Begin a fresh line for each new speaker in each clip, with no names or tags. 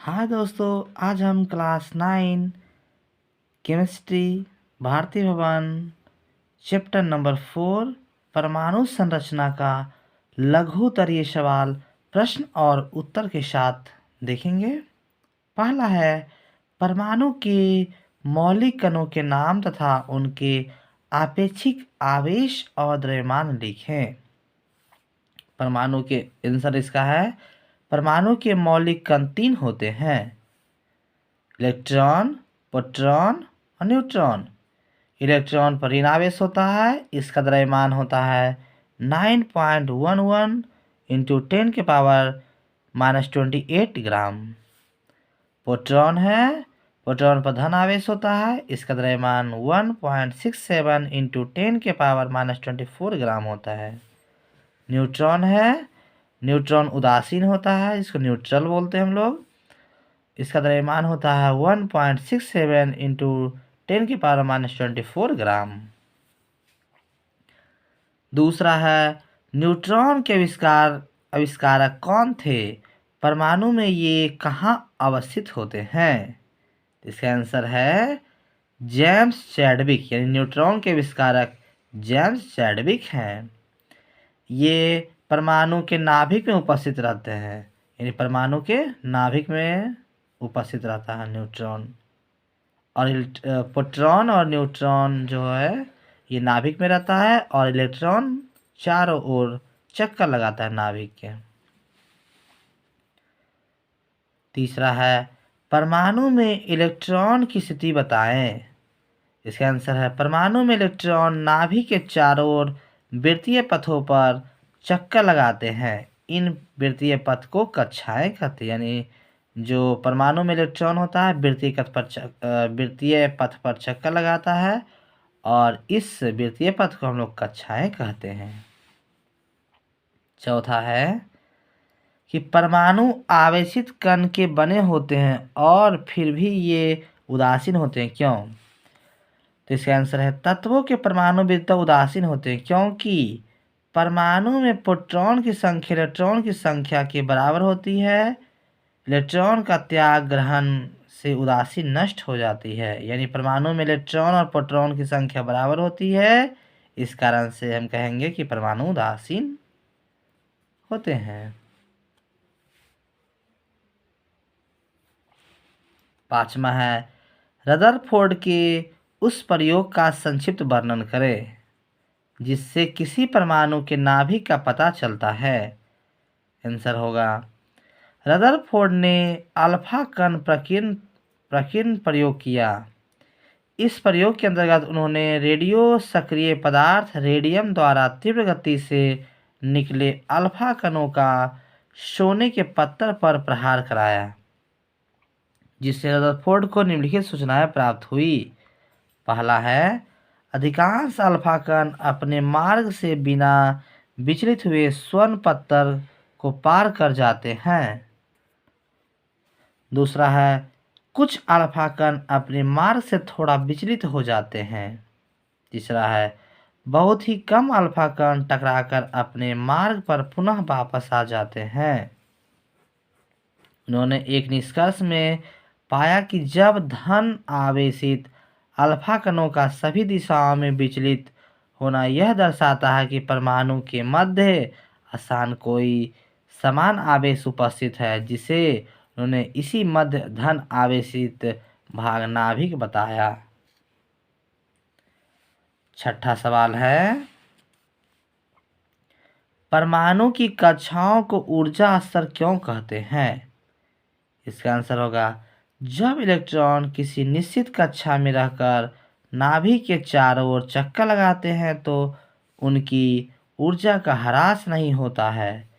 हाँ दोस्तों, आज हम क्लास 9 केमिस्ट्री भारती भवन चैप्टर नंबर 4 परमाणु संरचना का लघुतरीय सवाल प्रश्न और उत्तर के साथ देखेंगे। पहला है, परमाणु के मौलिक कणों के नाम तथा उनके आपेक्षिक आवेश और द्रव्यमान लिखें। परमाणु के आंसर इसका है, परमाणु के मौलिक कण 3 होते हैं, इलेक्ट्रॉन, प्रोटॉन और न्यूट्रॉन। इलेक्ट्रॉन पर ऋण आवेश होता है, इसका द्रव्यमान होता है 9.11 इंटू 10⁻⁻28 ग्राम। प्रोटॉन है, प्रोटॉन पर धन आवेश होता है, इसका द्रव्यमान 1.67 इंटू 10⁻⁻24 ग्राम होता है। न्यूट्रॉन है, न्यूट्रॉन उदासीन होता है, इसको न्यूट्रल बोलते हैं हम लोग। इसका द्रव्यमान होता है 1.67 इंटू 10⁻⁻24 ग्राम। दूसरा है, न्यूट्रॉन के आविष्कारक कौन थे? परमाणु में ये कहाँ अवस्थित होते हैं? इसका आंसर है जेम्स चैडविक, यानी न्यूट्रॉन के आविष्कारक जेम्स चैडविक हैं। ये परमाणु के नाभिक में उपस्थित रहते हैं, यानी परमाणु के नाभिक में उपस्थित रहता है न्यूट्रॉन। और प्रोटॉन और न्यूट्रॉन जो है ये नाभिक में रहता है और इलेक्ट्रॉन चारों ओर चक्कर लगाता है नाभिक के। तीसरा है, परमाणु में इलेक्ट्रॉन की स्थिति बताएं। इसका आंसर है, परमाणु में इलेक्ट्रॉन नाभिक के चारों ओर वृत्तीय पथों पर चक्कर लगाते हैं। इन वृत्तीय पथ को कक्षाएं कहते हैं, यानी जो परमाणु में इलेक्ट्रॉन होता है वृत्तीय पथ पर चक्कर लगाता है और इस वृत्तीय पथ को हम लोग कक्षाएं कहते हैं। चौथा है कि परमाणु आवेशित कण के बने होते हैं और फिर भी ये उदासीन होते हैं, क्यों? तो इसका आंसर है, तत्वों के परमाणु विद्युत उदासीन होते हैं क्योंकि परमाणु में प्रोटॉन की संख्या इलेक्ट्रॉन की संख्या के बराबर होती है। इलेक्ट्रॉन का त्याग ग्रहण से उदासीन नष्ट हो जाती है, यानी परमाणु में इलेक्ट्रॉन और प्रोटॉन की संख्या बराबर होती है, इस कारण से हम कहेंगे कि परमाणु उदासीन होते हैं। पांचवा है, रदरफोर्ड के उस प्रयोग का संक्षिप्त वर्णन करें जिससे किसी परमाणु के नाभिक का पता चलता है। आंसर होगा, रदरफोर्ड ने अल्फा कण प्रकीर्णन प्रयोग किया। इस प्रयोग के अंतर्गत उन्होंने रेडियो सक्रिय पदार्थ रेडियम द्वारा तीव्र गति से निकले अल्फा कणों का सोने के पत्थर पर प्रहार कराया, जिससे रदरफोर्ड को निम्नलिखित सूचनाएं प्राप्त हुई। पहला है, अधिकांश अल्फा कण अपने मार्ग से बिना विचलित हुए स्वर्ण पत्थर को पार कर जाते हैं। दूसरा है, कुछ अल्फा कण अपने मार्ग से थोड़ा विचलित हो जाते हैं। तीसरा है, बहुत ही कम अल्फा कण टकराकर अपने मार्ग पर पुनः वापस आ जाते हैं। उन्होंने एक निष्कर्ष में पाया कि जब धन आवेशित अल्फा कणों का सभी दिशाओं में विचलित होना यह दर्शाता है कि परमाणु के मध्य स्थान कोई समान आवेश उपस्थित है, जिसे उन्होंने इसी मध्य धन आवेशित भाग नाभिक बताया। छठा सवाल है, परमाणु की कक्षाओं को ऊर्जा स्तर क्यों कहते हैं? इसका आंसर होगा, जब इलेक्ट्रॉन किसी निश्चित कक्षा में रहकर नाभिक के चारों ओर चक्कर लगाते हैं तो उनकी ऊर्जा का ह्रास नहीं होता है।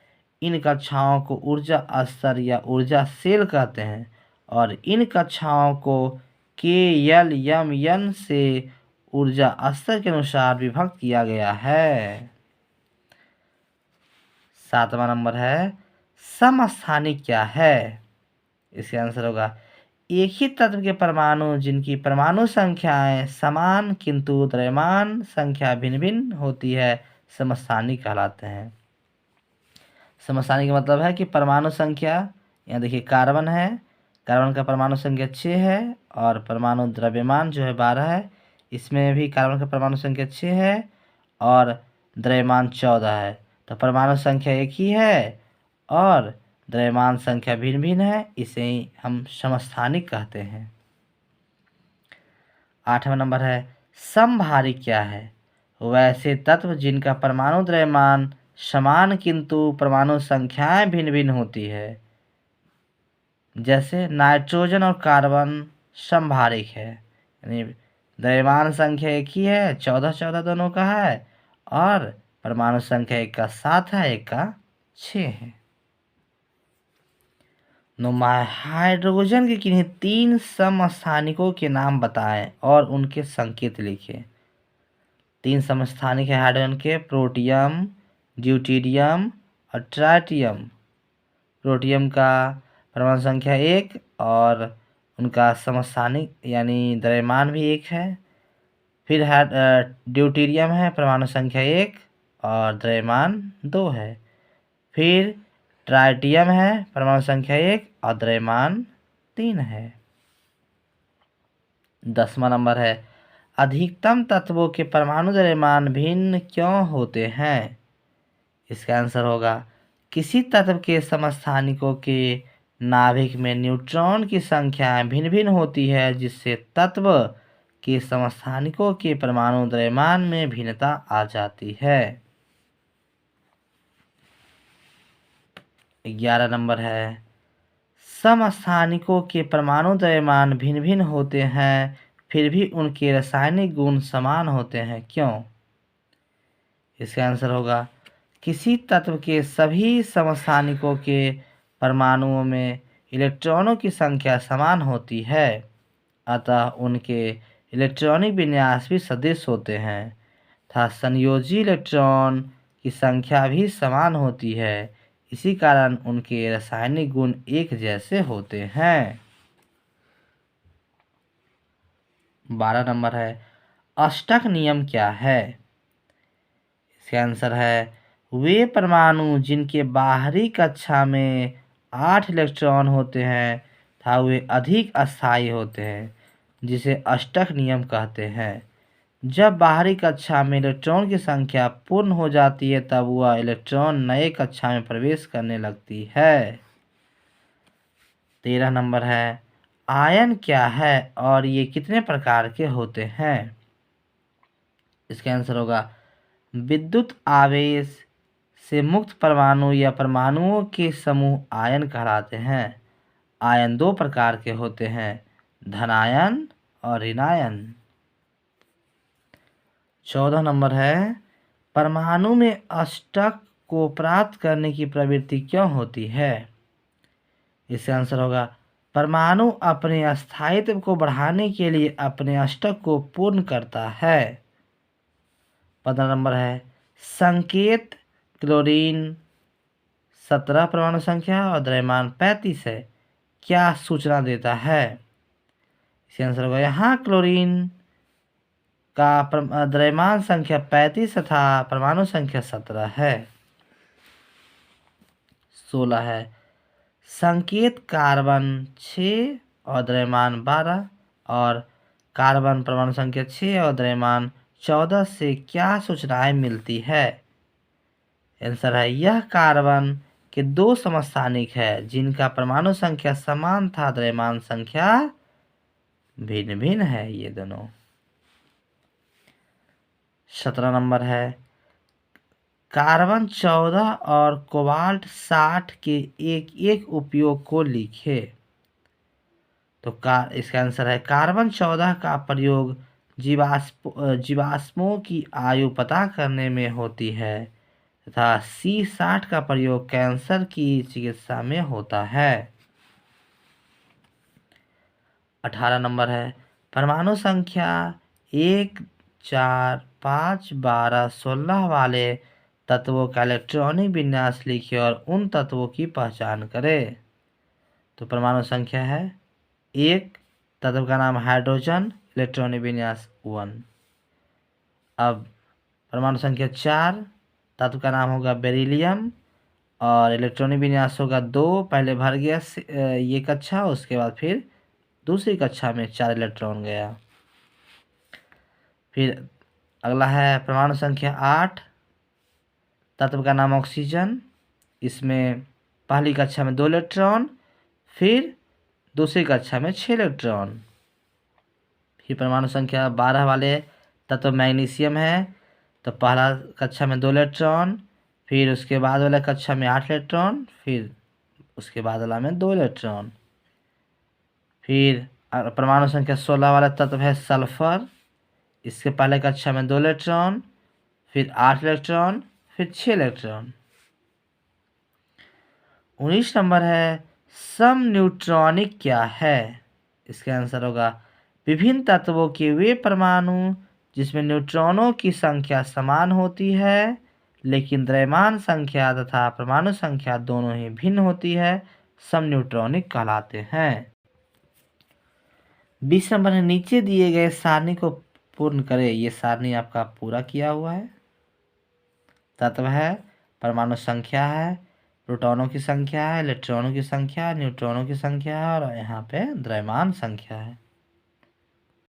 इन कक्षाओं को ऊर्जा स्तर या ऊर्जा सेल कहते हैं और इन कक्षाओं को KLMN से ऊर्जा स्तर के अनुसार विभक्त किया गया है। 7वां नंबर है, समस्थानिक क्या है? इसका आंसर होगा, एक ही तत्व के परमाणु जिनकी परमाणु संख्याएं समान किंतु द्रव्यमान संख्या भिन्न भिन्न होती है समस्थानिक कहलाते हैं। समस्थानिक का मतलब है कि परमाणु संख्या, यहाँ देखिए कार्बन है कार्बन का परमाणु संख्या 6 है और परमाणु द्रव्यमान जो है 12 है। इसमें भी कार्बन का परमाणु संख्या 6 है और द्रव्यमान 14 है। तो परमाणु संख्या एक ही है और द्रव्यमान संख्या भिन्न भिन्न है, इसे ही हम समस्थानिक कहते हैं। 8वां नंबर है समभारी क्या है? वैसे तत्व जिनका परमाणु द्रव्यमान समान किंतु परमाणु संख्याएं भिन्न भिन्न होती है। जैसे नाइट्रोजन और कार्बन समभारिक है, यानी द्रव्यमान संख्या एक ही है, 14 दोनों का है और परमाणु संख्या एक का 7 है, एक का 6 है। हाइड्रोजन के किन्हीं 3 समस्थानिकों के नाम बताएं और उनके संकेत लिखें। 3 समस्थानिक है हाइड्रोजन के, प्रोटियम, ड्यूटेरियम और ट्राइटियम। प्रोटियम का परमाणु संख्या 1 और उनका समस्थानिक यानी द्रव्यमान भी 1 है। फिर ड्यूटेरियम है, परमाणु संख्या 1 और द्रव्यमान 2 है। फिर ट्राइटियम है, परमाणु संख्या 1 और द्रव्यमान 3 है। 10वां नंबर है अधिकतम तत्वों के परमाणु द्रव्यमान भिन्न क्यों होते हैं? इसका आंसर होगा किसी तत्व के समस्थानिकों के नाभिक में न्यूट्रॉन की संख्या भिन्न भिन्न होती है, जिससे तत्व के समस्थानिकों के परमाणु द्रव्यमान में भिन्नता आ जाती है। 11 नंबर है समस्थानिकों के परमाणु द्रव्यमान भिन्न भिन्न होते हैं फिर भी उनके रासायनिक गुण समान होते हैं, क्यों? इसका आंसर होगा किसी तत्व के सभी समस्थानिकों के परमाणुओं में इलेक्ट्रॉनों की संख्या समान होती है, अतः उनके इलेक्ट्रॉनिक विन्यास भी सदृश होते हैं तथा संयोजी इलेक्ट्रॉन की संख्या भी समान होती है। इसी कारण उनके रासायनिक गुण एक जैसे होते हैं। 12 नंबर है अष्टक नियम क्या है? इसका आंसर है वे परमाणु जिनके बाहरी कक्षा में 8 इलेक्ट्रॉन होते हैं तथा वे अधिक अस्थायी होते हैं, जिसे अष्टक नियम कहते हैं। जब बाहरी कक्षा में इलेक्ट्रॉन की संख्या पूर्ण हो जाती है तब वह इलेक्ट्रॉन नए कक्षा में प्रवेश करने लगती है। 13 नंबर है आयन क्या है और ये कितने प्रकार के होते हैं? इसका आंसर होगा विद्युत आवेश से मुक्त परमाणु या परमाणुओं के समूह आयन कहलाते हैं। आयन 2 प्रकार के होते हैं, धनायन और ऋणायन। 14 नंबर है परमाणु में अष्टक को प्राप्त करने की प्रवृत्ति क्यों होती है? इसका आंसर होगा परमाणु अपने अस्थायित्व को बढ़ाने के लिए अपने अष्टक को पूर्ण करता है। 15 नंबर है संकेत क्लोरीन 17 परमाणु संख्या और द्रव्यमान 35 है, क्या सूचना देता है? इसका आंसर होगा यहाँ क्लोरीन का द्रव्यमान संख्या 35 तथा परमाणु संख्या 17 है। 16 है संकेत कार्बन 6 और द्रव्यमान 12 और कार्बन परमाणु संख्या 6 और द्रव्यमान 14 से क्या सूचनाएं मिलती है? आंसर है यह कार्बन के 2 समस्थानिक है जिनका परमाणु संख्या समान था, द्रव्यमान संख्या भिन्न भिन्न है ये दोनों। 17 नंबर है कार्बन 14 और कोबाल्ट 60 के एक एक उपयोग को लिखे। तो इसका आंसर है कार्बन 14 का प्रयोग जीवाश्मों की आयु पता करने में होती है तथा C60 का प्रयोग कैंसर की चिकित्सा में होता है। 18 नंबर है परमाणु संख्या 1, 4, 5, 12, 16 वाले तत्वों का इलेक्ट्रॉनिक विन्यास लिखिए और उन तत्वों की पहचान करें। तो परमाणु संख्या है 1, तत्व का नाम हाइड्रोजन, इलेक्ट्रॉनिक विन्यास 1। अब परमाणु संख्या 4, तत्व का नाम होगा बेरिलियम और इलेक्ट्रॉनिक विन्यास होगा 2, पहले भर गया ये कक्षा, उसके बाद फिर दूसरी कक्षा में 4 इलेक्ट्रॉन गया। फिर अगला है परमाणु संख्या 8, तत्व का नाम ऑक्सीजन। इसमें पहली कक्षा में 2 इलेक्ट्रॉन, फिर दूसरी कक्षा में 6 इलेक्ट्रॉन। फिर परमाणु संख्या 12 वाले तत्व मैग्नीशियम है, तो पहला कक्षा में 2 इलेक्ट्रॉन, फिर उसके बाद वाला कक्षा में 8 इलेक्ट्रॉन, फिर उसके बाद वाला में 2 इलेक्ट्रॉन। फिर परमाणु संख्या 16 वाला तत्व है सल्फर। इसके पहले कक्षा में 2 इलेक्ट्रॉन, फिर 8 इलेक्ट्रॉन, फिर 6 इलेक्ट्रॉन। 19 नंबर है सम न्यूट्रॉनिक क्या है? इसका आंसर होगा विभिन्न तत्वों के वे परमाणु जिसमें न्यूट्रॉनों की संख्या समान होती है लेकिन द्रव्यमान संख्या तथा परमाणु संख्या दोनों ही भिन्न होती है, सम न्यूट्रॉनिक कहलाते हैं। 20 नंबर है नीचे दिए गए सारणी को पूर्ण करें। ये सारणी आपका पूरा किया हुआ है। तत्व है, परमाणु संख्या है, प्रोटॉनों की संख्या है, इलेक्ट्रॉनों की संख्या है, न्यूट्रॉनों की संख्या है और यहाँ पे द्रव्यमान संख्या है।